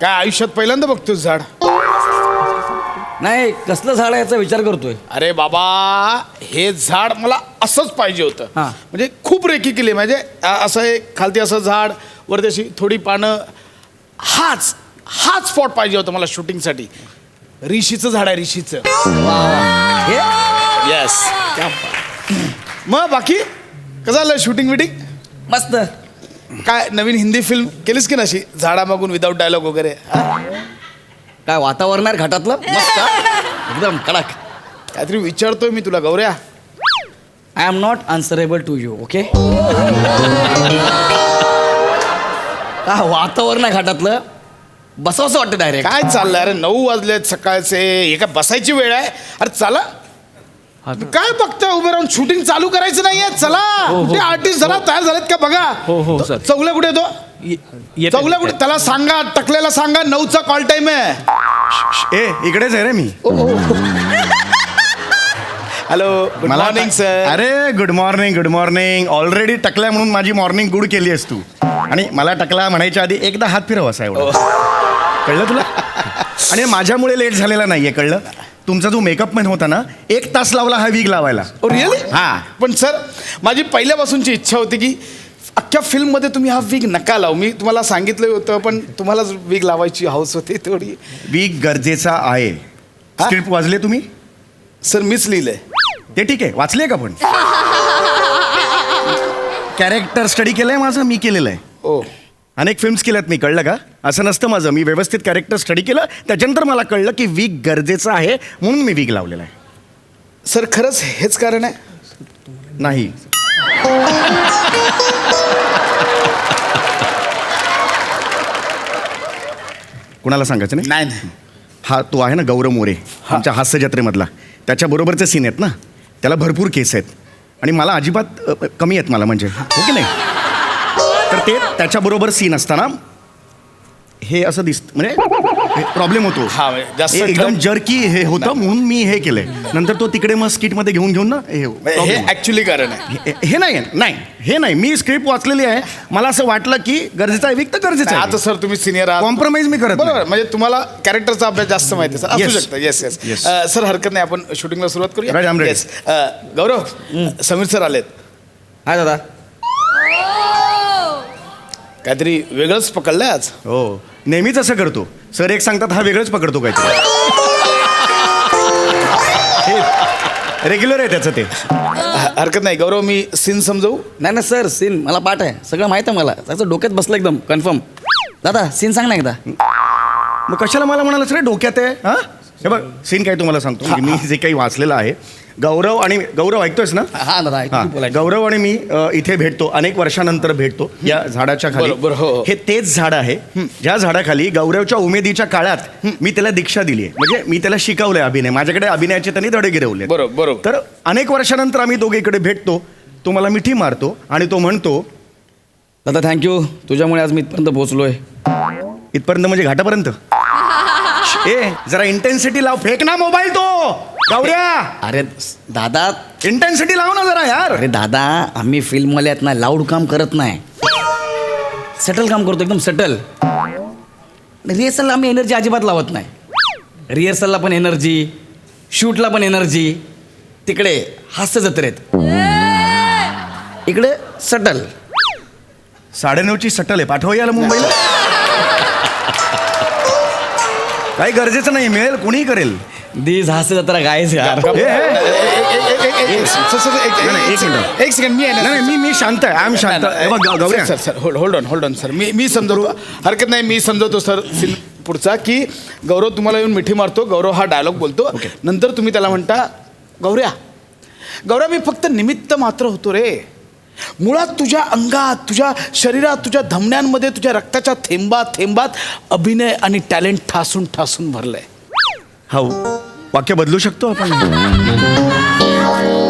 काय आयुष्यात पहिल्यांदा बघतोस झाड? नाही, कसलं झाड आहे याचा विचार करतोय. अरे बाबा, हे झाड मला असंच पाहिजे होतं. हा. म्हणजे खूप रेकी केली, म्हणजे असं एक खालती असं झाड, वरती अशी थोडी पानं. हाच स्पॉट पाहिजे होता मला शूटिंगसाठी. ऋषीचं झाड आहे, ऋषीचं. हे येस. मग बाकी कसं झालं शूटिंग विटिंग? मस्त. काय नवीन हिंदी फिल्म केलीस की नशी झाडामागून विदाऊट डायलॉग वगैरे? काय वातावरण आहे घाटातलं, मस्त एकदम कडक. काहीतरी विचारतोय मी तुला Gaurya. I am not answerable to you, okay? काय वातावरण आहे घाटातलं, बसावंसं वाटतं डायरेक्ट. काय चाललंय? अरे 9 वाजलेत सकाळचे, हे काय बसायची वेळ आहे? अरे चला. काय बघताय उभे राहून? शूटिंग चालू करायचं नाहीये, चला. कुठे आर्टिस्ट जरा तयार झालेत का बघा. हो सर. चौगला कुठे तो? चौगला कुठे? त्याला सांगा, टकलेला सांगा 9चा कॉल टाइम आहे. इकडेच आहे रे मी. Hello, good morning sir. अरे गुड मॉर्निंग. ऑलरेडी टकल्या म्हणून माझी मॉर्निंग गुड केली आहेस तू. आणि मला टकला म्हणायच्या आधी एकदा हात फिरव असा एवढा. कळलं तुला? आणि माझ्यामुळे लेट झालेला नाहीये, कळलं? तुमचा जो मेकअप मॅन होता ना, 1 तास लावला हा वीग लावायला. रिअली? हा. पण सर, माझी पहिल्यापासूनची इच्छा होती की अख्ख्या फिल्ममध्ये तुम्ही हा वीग नका लावू. मी तुम्हाला सांगितलं होतं, पण तुम्हालाच वीग लावायची हौस होती थोडी. वीग गरजेचा आहे. स्क्रिप्ट वाचले तुम्ही? सर मीच लिहिलंय. ते ठीक आहे, वाचले का? पण कॅरेक्टर स्टडी केलंय माझं, मी केलेलं आहे. ओ, अनेक फिल्म्स केल्यात मी, कळलं का? असं नसतं माझं. मी व्यवस्थित कॅरेक्टर स्टडी केलं, त्याच्यानंतर मला कळलं की वीग गरजेचं आहे, म्हणून मी वीग लावलेला आहे. सर खरंच हेच कारण आहे? नाही. कुणाला सांगायचं नाही? नाही. हा तो आहे ना गौरव मोरे, आमच्या हास्य जत्रेमधला, त्याच्याबरोबरचे सीन आहेत ना, त्याला भरपूर केस आहेत आणि मला अजिबात कमी आहेत मला, म्हणजे हो की नाही? तर ते त्याच्याबरोबर सीन असताना हे असं दिसतं, म्हणजे प्रॉब्लेम होतो. हा, जास्त एकदम जर्की हे होतं, म्हणून मी हे केलंय. नंतर तो तिकडे मग स्किटमध्ये घेऊन ना हे problem. ऍक्च्युली कारण आहे. हे नाही, मी स्क्रिप्ट वाचलेली आहे, मला असं वाटलं की गरजेचं आहे वीक तर गरजेचं आहे. आता सर तुम्ही सिनियर आहात, कॉम्प्रोमाइज मी करत बरोबर. नाही. म्हणजे तुम्हाला कॅरेक्टरचा अभ्यास जास्त माहिती आहे, सर. असू Yes. शकतं. Yes Yes. सर, हरकत नाही, आपण शूटिंगला सुरुवात Right, I'm करूया. ready. येस. गौरव, समीर सर आलेत. हाय दादा. काहीतरी वेगळंच पकडलंय आज. हो, नेहमीच असं करतो. सर एक सांगतात, हा वेगळंच पकडतो काहीतरी. रेग्युलर आहे त्याचं ते. हरकत नाही गौरव, मी सीन समजवू? नाही सर, सीन मला पाठ आहे, सगळं माहिती आहे मला. त्याचं डोक्यात बसलं एकदम कन्फर्म. दादा सीन सांग ना एकदा. मग कशाला मला म्हणालच रे डोक्यात आहे? हा, हे बघ सीन काय तुम्हाला सांगतो. म्हणजे मी जे काही वाचलेलं आहे, गौरव ऐकतोयस ना? हा दादा, हा, गौरव आणि मी इथे भेटतो, अनेक वर्षानंतर भेटतो या झाडाच्या खाली. बरोबर, हो. हे तेच झाड आहे ज्या झाडाखाली गौरवच्या उमेदीच्या काळात मी त्याला दीक्षा दिली आहे. म्हणजे मी त्याला शिकवलंय अभिनय, माझ्याकडे अभिनयाचे त्यांनी धडे गिरवले. बरोबर. तर अनेक वर्षानंतर आम्ही दोघे इकडे भेटतो, तो मला मिठी मारतो आणि तो म्हणतो, दादा थँक्यू, तुझ्यामुळे आज मी इथपर्यंत पोहोचलोय. इथपर्यंत म्हणजे घाटापर्यंत. ए जरा इंटेन्सिटी लाव, फेक ना मोबाईल तो गौऱ्या. अरे दादा, इंटेन्सिटी लाव ना जरा यार. अरे दादा, आम्ही फिल्मवाले आहेत ना, लाऊड काम करत नाही, सेटल काम करतो, एकदम सेटल. रिहर्सलला आम्ही एनर्जी अजिबात लावत नाही. रिहर्सलला पण एनर्जी, शूटला पण एनर्जी. तिकडे हास्य जत्रेत, इकडे सटल. 9:30ची सटल आहे, पाठवा याला मुंबईला. काही गरजेचं नाही, मिळेल कोणीही करेल. दिस हास्य जत्रा गायच यार. एक सेकंड, मी शांत आहे, आय एम शांत. गौऱ्या सर होल्ड ऑन सर, मी समजवतो. हरकत नाही, मी समजवतो सर. सीन पुढचा की गौरव तुम्हाला येऊन मिठी मारतो, गौरव हा डायलॉग बोलतो. नंतर तुम्ही त्याला म्हणता, गौऱ्या मी फक्त निमित्त मात्र होतो रे. मुळात तुझ्या अंगात, तुझ्या शरीरात, तुझ्या धमन्यांमध्ये, तुझ्या रक्ताच्या थेंबात अभिनय आणि टॅलेंट ठासून ठासून भरलंय. हा, वाक्य बदलू शकतो आपण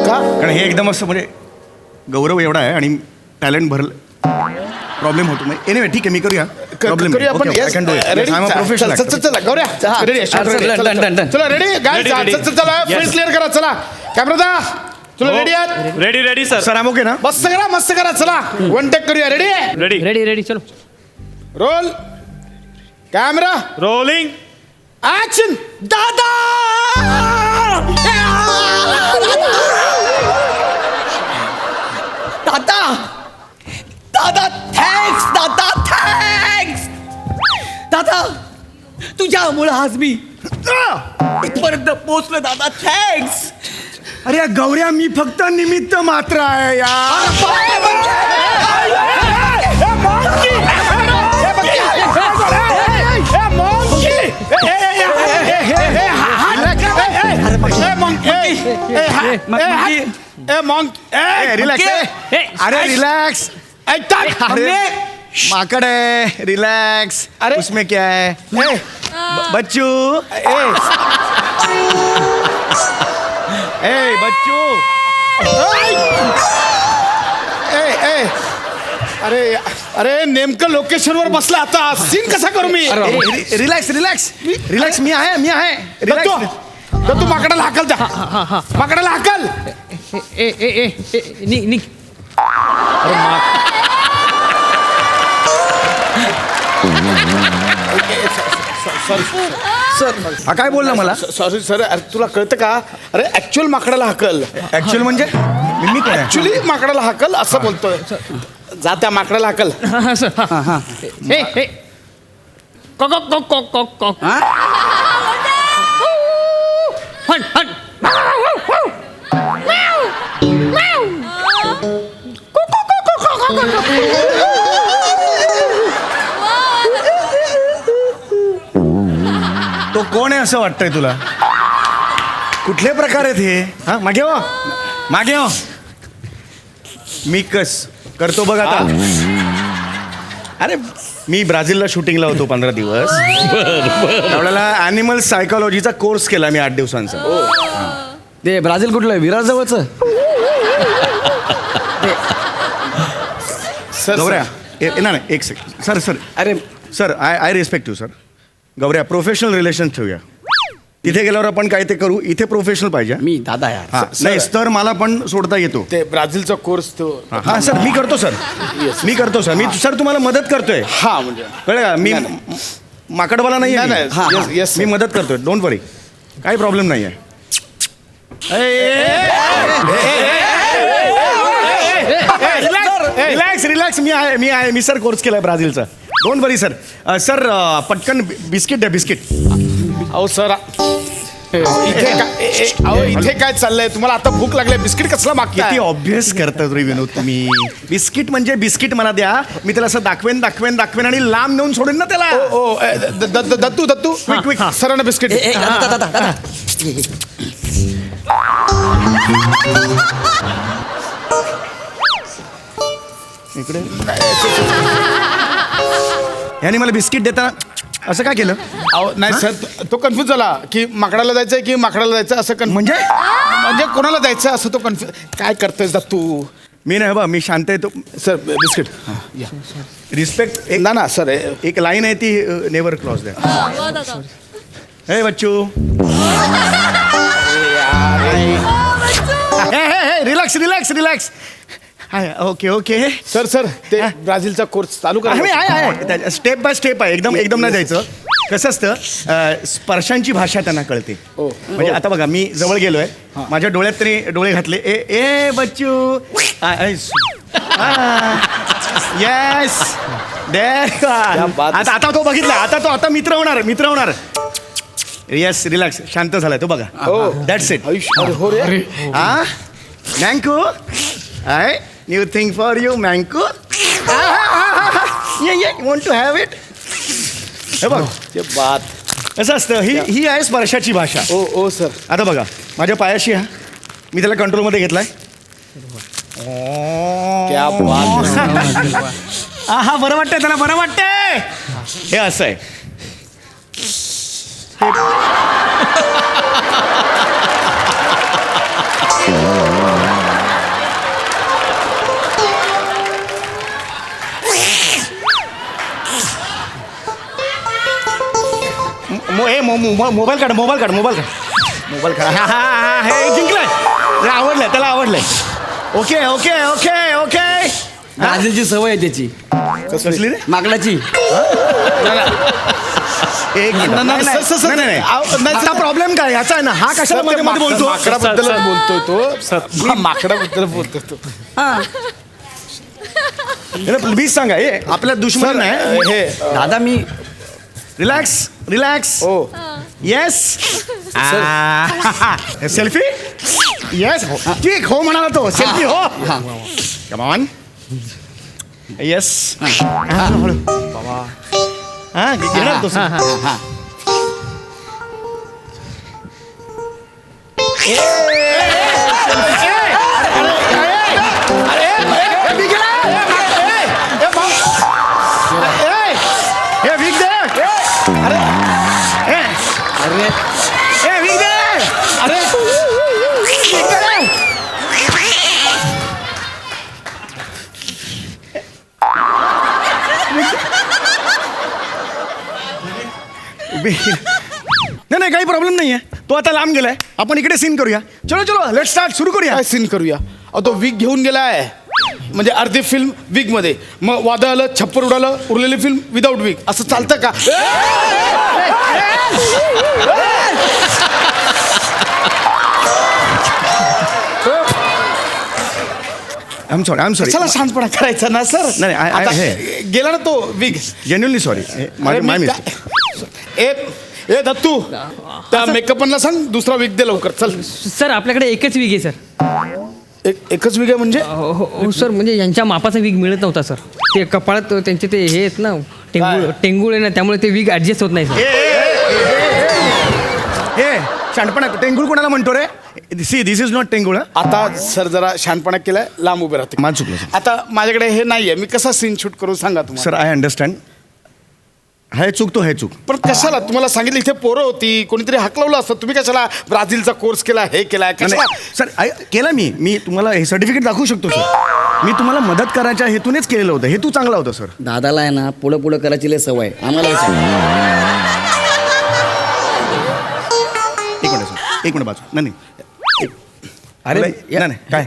का? कारण हे एकदम असं म्हणजे गौरव एवढा आहे आणि टॅलेंट भरलं, प्रॉब्लेम होतो. एनिवे ठीक आहे, मी करूया. प्रॉब्लेम करूया आपण. प्रोफेशनल. चला गौऱ्या, रेडी? चला रेडी गाईज, चला फेस क्लिअर करा. चला कॅमेरा, तुला रेडी आहात? Ready sir. सर ओके ना? मस्त करा. चला वन टेक करूया. रेडी? रेडी चलो. रोल. Camera rolling. ऍक्शन. दादा दादा दादा थँक्स दादा थँक्स दादा तुझ्यामुळं आज मी इथपर्यंत पोहोचलो दादा थँक्स. अरे गौऱ्या मी फक्त निमित्त मात्र आहे यार. रिलॅक्स. अरे रिलॅक्स. अरे माकड है रिलैक्स. अरे. उसमें क्या है बच्चू. ए बच्चू. अरे अरे नेमकं लोकेशनवर बसला आता सीन कसा करू मी? Relax relax relax. मी आहे दत्तू रिलॅक्स. दत्तू माकडाला हाकल द्या. माकडाला हाकल. निक. हा काय बोलला मला? Sorry sir. अरे तुला कळतं का? अरे ऍक्च्युअल माकडाला हाकल. ऍक्च्युअल म्हणजे मी कोण आहे? ऍक्च्युली माकडाला हाकल असं बोलतोय. जा त्या माकडाला हाकल. तो कोण आहे असं वाटतंय तुला? कुठले प्रकार आहेत हे? हा मागे हो मागे हो. मी कस करतो बघ आता. अरे मी ब्राझीलला शूटिंगला होतो 15 दिवस. त्यावेळेला ॲनिमल सायकोलॉजीचा कोर्स केला मी 8 दिवसांचा. ते ब्राझील कुठलं आहे? विरार जवळचं. गौऱ्या नाही एक सेकंड. सर सर अरे sir I respect you sir. Gaurya professional relation ठेवूया. तिथे गेल्यावर आपण काय ते करू. इथे प्रोफेशनल पाहिजे. मी दादा यार. हा नाही तर मला पण सोडता येतो. ते ब्राझीलचा कोर्स तो. हा सर मी करतो सर. मी करतो सर. मी सर तुम्हाला मदत करतोय. हा म्हणजे कळलं का? मी माकडवाला नाही नाही, आहे. नाही. Yes, yes, मी sir. मदत करतोय. डोंट वरी. काही प्रॉब्लेम नाही आहे. Relax relax. मी आहे मी सर कोर्स केलाय ब्राझीलचा. Don't worry sir. सर पटकन बिस्किट द्या बिस्किट. अहो सर इथे काय चाललंय? तुम्हाला आता भूक लागली. बिस्किट कसला मागताय? किती ऑब्विस करतात रे विनोद तुम्ही. बिस्किट म्हणजे बिस्किट मला द्या. मी त्याला असं दाखवेन आणि लांब नेऊन सोडेन ना त्याला. ओ दत्तू क्विक क्विक सरांना बिस्किट. दादा इकडे याने मला बिस्किट देता असं काय केलं? अहो नाही सर तो कन्फ्युज झाला की माकडाला जायचंय की माकडाला जायचं असं म्हणजे कोणाला जायचं असं तो कन्फ्युज. काय करतोय दत्तू? मी नाही बा मी शांत आहे. तो सर बिस्किट. रिस्पेक्ट एक ना सर एक लाईन आहे ती नेवर क्रॉस द्या. हे Bachchu. Relax relax relax. Okay okay. Sir ते ब्राझीलचा कोर्स चालू करा. आहे स्टेप बाय स्टेप आहे. एकदम नाही जायचं. कसं असतं स्पर्शांची भाषा त्यांना कळते. म्हणजे आता बघा मी जवळ गेलोय. माझ्या डोळ्यात तरी डोळे घातले. ए बच्चू. येस आता तो बघितला. आता मित्र होणार. Yes relax. शांत झालाय तो बघा. That's it. हो रे. हा Manko. I new thing for you Manko. Want to have it. हे बघ ते बात कसं असतं. ही आहे स्पर्शाची भाषा. ओ सर. आता बघा माझ्या पायाशी हा मी त्याला कंट्रोलमध्ये घेतलाय. क्या बात. हा बरं वाटतंय त्याला. बरं वाटतंय. हे असं आहे. मोबाईल काढ. हे जिंकलंय. आवडलंय त्याला. आवडलंय. ओके. ब्राझीलची सवय आहे त्याची. कसली रे? माकडाची. एक मिनिट. नाही, नाही, नाही, सर, सर, नाही, नाही, आव, नाही. नाही, आता सर. प्रॉब्लेम काय याचा आहे ना हा कशाला मध्ये मध्ये बोलतो माकडाबद्दल बोलतोय तो माकडाबद्दल बोलतोय तो प्लीज सांगा हे आपल्या दुश्मन नाही हे दादा मी रिलॅक्स रिलॅक्स हो येस सेल्फी येस ठीक हो म्हणाला तो सेल्फी हो कमॉन येस बाबा हा घेणार तो हे विक दे अरे हे विक दे अरे विक दे नाही नाही काही प्रॉब्लेम नाही आहे तो आता लांब गेलाय आपण इकडे सीन करूया चलो चलो लेट स्टार्ट सुरू करूया काय सीन करूया अहो तो वीक घेऊन गेलाय म्हणजे अर्धी फिल्म वीक मध्ये मग वादळ आलं छप्पर उडालं उरलेली फिल्म विदाऊट वीक असं चालतं का आय एम सॉरी चला शांतपणा करायचा ना सर नाही, आता हे. गेला ना तो वीक जेन्युअनली सॉरी अरे माय मी मिस्टेक काय- ए दत्तू त्या मेकअपला सांग दुसरा वीक दे लवकर चल सर आपल्याकडे एकच विग आहे सर एकच वीक आहे म्हणजे हो सर म्हणजे यांच्या मापाचा विग मिळत नव्हता सर ते कपाळात त्यांचे ते हे आहेत ना टेंगूळ आहे ना त्यामुळे ते विग ॲडजस्ट होत नाही सर हे शांतपणा टेंगुळ कोणाला म्हणतो रे सी दिस इज नॉट टेंगुळ आता सर जरा शहाणपणा केलाय लांब उभे राहते मान चुकलं सर. आता माझ्याकडे हे नाहीये मी कसा सीन शूट करू सांगा तुम्हाला सर आय अंडरस्टँड हे चूक तो हे चूक पण कशाला तुम्हाला सांगितलं इथे पोरं होती कोणीतरी हाकलवलं असतं तुम्ही कशाला ब्राझीलचा कोर्स केला हे केलाय कशाला सर केला मी तुम्हाला हे सर्टिफिकेट दाखवू शकतो सर मी तुम्हाला मदत करायच्या हेतूनेच केलेलं होतं हेतू चांगला होता सर दादाला आहे ना पुढं पुढं करायची लय सवय आम्हाला विचार. एक मिनिट बाजू नाही अरे नाही नाही काय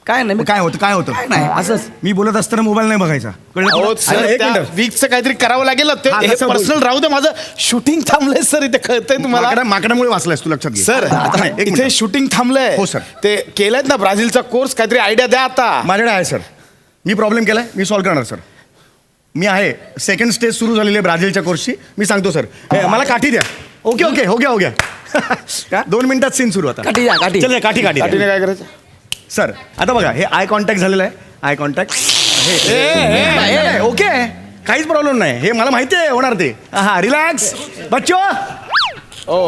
काय नाही काय होतं काय होतं काय नाही असंच मी बोलत असताना मोबाईल नाही बघायचा कळलं अहो, तुला? सर, अरे, एक त्या मिनिट वीकचं काहीतरी करावं लागेल ना. ते हा, हे तसं बोल. पर्सनल राहू दे माझं शूटिंग थांबलंय सर इथे कळतंय तुम्हाला माकडामुळे वाचलायस तू लक्षात घे सर आता नाही एक इथे मिनिट. शूटिंग थांबलंय हो, सर. ते केलंय ना ब्राझीलचा कोर्स काहीतरी आयडिया द्या आता माझ्याकडे आहे सर मी प्रॉब्लेम केलाय मी सॉल्व्ह करणार सर मी आहे सेकंड स्टेज सुरू झालेली आहे ब्राझीलच्या कोर्सची मी सांगतो सर मला काठी द्या ओके ओके हो गया का 2 मिनिटात सीन सुरू आता काठी द्या, काठी. चल काठी काठी काठीने द्या. काय करायचं सर आता बघा हे आय कॉन्टॅक्ट झालेलं आहे आय कॉन्टॅक्ट ओके काहीच प्रॉब्लेम नाही हे मला माहिती आहे होणार ते हा रिलॅक्स बच्चो ओ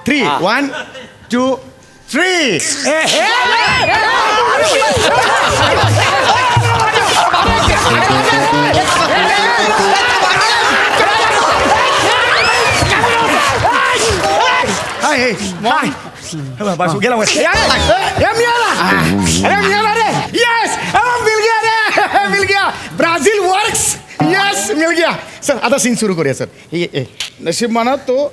3 1 2 3 हाय बासू गेला मिळाला रे येस मिल गया रे मिल गया ब्राझील वर्क्स येस मिल गया सर आता सीन सुरू करूया सर नशीब म्हणा तो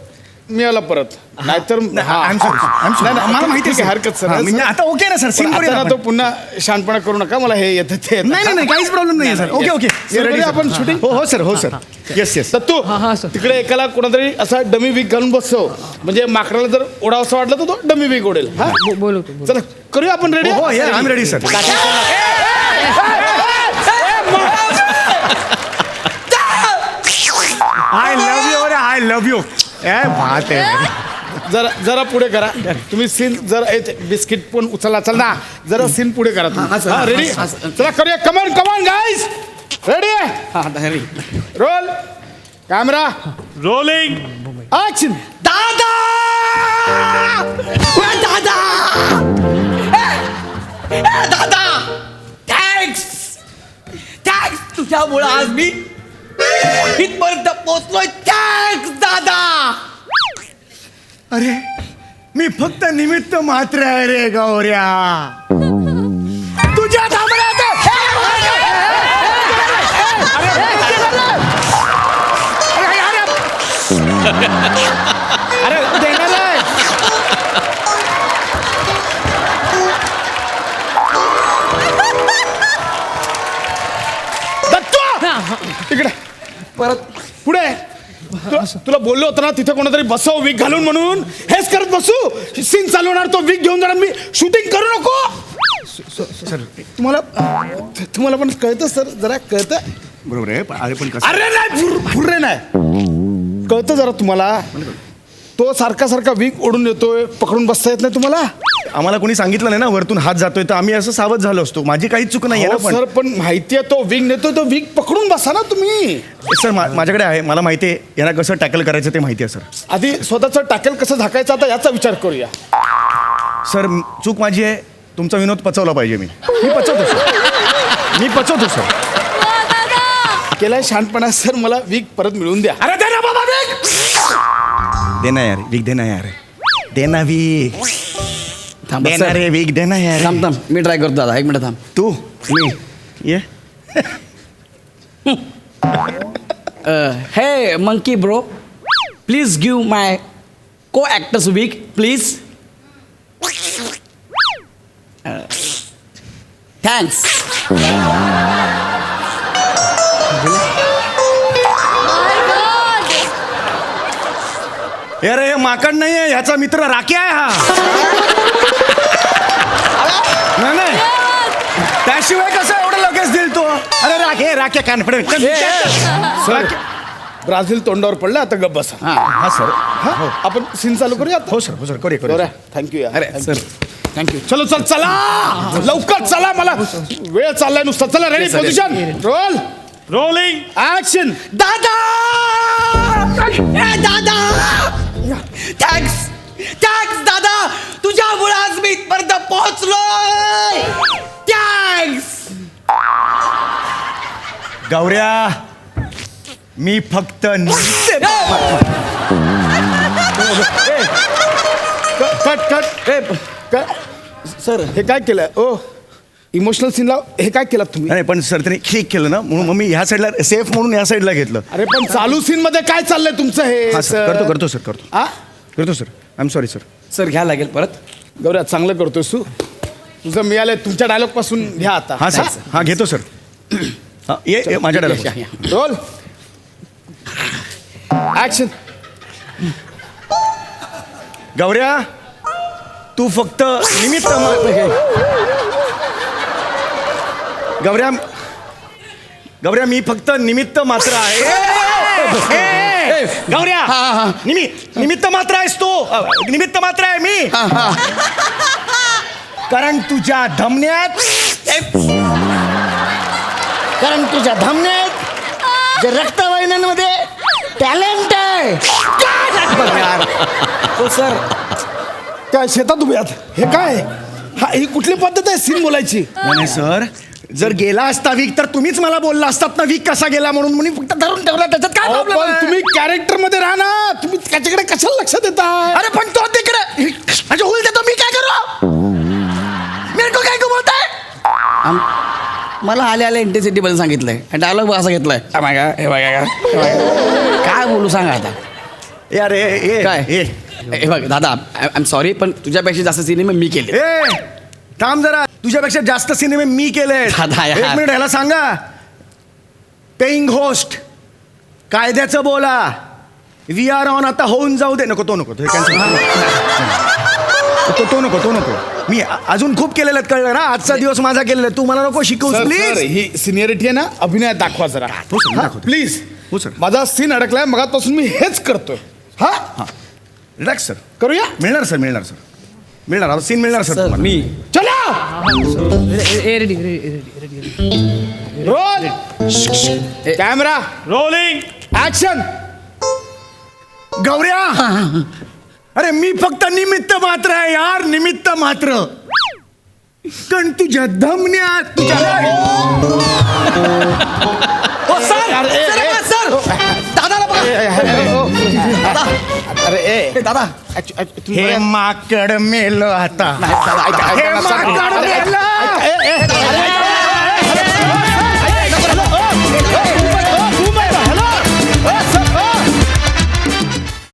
मिळाला परत नाहीतर मला माहिती आहे हरकत सर आता ओके ना सर सीन आता करूया ना आपण. तो पुन्हा शांतपणा करू नका मला हे येतं ते येतं. नाही नाही नाही काहीच प्रॉब्लेम नाही सर ओके ओके सुरू करूया आपण shooting? हो सर हो सर येस येस दत्तू हा, सर. तिकडे एकाला कोणातरी असा डमी वीक घालून बसतो म्हणजे माकडाला जर ओढा असं वाटलं तर तो डमी वीक ओढेल हा बोलवतो चला करूया आपण रेडी हो या I am ready sir I love you अरे आय लव्ह यू ए बात आहे जरा जरा पुढे करा तुम्ही सीन जरा बिस्किट पण उचला चल ना जरा सीन पुढे करा तुम्ही रेडी चला करूया come on come on guys ready roll camera rolling action दादा दादा दादा थँक्स थँक्स तुझ्यामुळं आज मी इथपर्यंत पोहोचलोय थँक्स दादा अरे मी फक्त निमित्त मात्र आहे रे गौऱ्या तुझ्या अरे देणार आहे दत्तू इकडे परत पुढे तुला बोललो होतं ना तिथे कोणातरी बसव विग घालून म्हणून. हेच करत बसू. सीन चालू होणार, तो विग घेऊन जाणार, मी शूटिंग करू नको. तुम्हाला पण कळतं सर, जरा कळतं. बरोबर आहे अरे पण कसं अरे नाही फुर्रे नाही कळतं जरा तुम्हाला. तो सारखा विग ओढून येतोय, पकडून बसता येत नाही तुम्हाला. आम्हाला कोणी सांगितलं नाही ना वरतून हात जातोय तर आम्ही असं सावध झालो असतो. माझी काहीच चूक नाही आहे ना. सर पण माहितीये तो विग नेतोय, तो विग पकडून बसा ना तुम्ही. सर माझ्याकडे आहे, मला माहिती आहे यांना कसं टॅकल करायचं ते माहिती आहे सर. आधी स्वतःचं टाकेल कसं झाकायचं आता याचा विचार करूया. सर चूक माझी आहे, तुमचा विनोद पचवला पाहिजे. मी पचवतो सर. केलाय शहाणपणा सर, मला विग परत मिळवून द्या. अरे दे ना बाबा विग. देना यार विग, देना यार, देना विग, थांब देना रे विग, देना यार. थांब मी ट्राय करतो दादा, 1 मिनिट थांब. तू मी ये हे monkey bro, please give my को ॲक्टर्स वीक प्लीज. थँक्स. अरे हे माकड नाही आहे, ह्याचा मित्र राख्या आहे हा. नाही त्याशिवाय कसं एवढं लगेच दिल तो. अरे राख्या कॉन्फिडन्स. सर ब्राझील तोंडावर पडलं, आता गप्प बसा. हा सर. हा, आपण सीन चालू करूया. हो सर करूया. थँक्यू यार. अरे सर थँक्यू. चलो चला लवकर चला, मला वेळ चाललाय नुसता. चला ready, position, roll, rolling, action. दादा थँक्स दादा, तुझ्यामुळे आज मी इथपर्यंत पोहोचलोय. थँक्स. गौऱ्या मी फक्त कट. सर हे काय केलं? ओ इमोशनल सीनला हे काय केलं तुम्ही? नाही पण सर त्यांनी क्लिक केलं ना, म्हणून मग मी ह्या साईडला सेफ म्हणून ह्या साईडला घेतलं. अरे पण चालू सीन मध्ये काय चाललंय तुमचं हे? हा सर करतो सर हा? करतो sir. I am sorry sir. Sir घ्या लागेल परत. गौऱ्या चांगलं करतोय तू. तुझं मिळालंय, तुमच्या डायलॉग पासून घ्या आता. हा सर. हा घेतो सर. हा ये माझ्या डायलॉग. Roll, action. गौऱ्या तू फक्त निमित्त गौऱ्या मी फक्त निमित्त मात्र आहे. गौऱ्या निमित्त मात्र आहेस तू. निमित्त मात्र आहे मी. कारण तुझ्या धमन्यात जे रक्तवाहिन्यांमध्ये टॅलेंट आहे. हो सर. काय शेतात उभे आहात? हे काय? हा ही कुठली पद्धत आहे सीन बोलायची? नाही सर, जर गेला असता वीक तर तुम्हीच मला बोलला असतात ना वीक कसा गेला म्हणून. मी फक्त धरून ठेवला, त्याच्यात काय अहो, प्रॉब्लेम पण आहे? तुम्ही कॅरेक्टर मध्ये राहा ना. तुम्ही त्याच्याकडे कशाला लक्ष देता? अरे पण तो तिकडे अच्छा होईल देतो, मी काय करू? मेरे को काय बोलताय? मला आल्या इंटेन्सिटी बद्दल सांगितलंय, डायलॉग असा घेतलाय. काय बोलू सांगा आता. यार ए काय हे बघ दादा, आय एम सॉरी, पण तुझ्यापेक्षा जास्त सिनेमे मी केले. ए थांब जरा. तुझ्यापेक्षा जास्त सिनेमे मी केले. दादा यार. 1 मिनिट ह्याला सांगा. पेईंग होस्ट, कायद्याचं बोला, वी आर ऑन. आता होऊन जाऊ दे. नको तो नको, तो नको. मी अजून खूप केलेलं आहेत, कळलं ना. आजचा दिवस माझा केलेला आहे. तू मला नको शिकवू सर, प्लीज. ही सिनियरिटी आहे ना, अभिनयात दाखवा जरा. हो सर, दाखवतो. प्लीज. हो सर. माझा सीन अडकलाय, मगापासून मी हेच करतोय. हा रिलॅक्स सर. करूया. मिळणार सर. आता सीन मिळणार सर सर तुम्हाला. मी चला ready. Roll, camera rolling, action. Gaurya अरे मी फक्त निमित्त मात्र आहे यार, निमित्त मात्र. कारण तुझ्या धमन्यात अरे दादा हे माकड मेलं आता. हे माकड मेलं.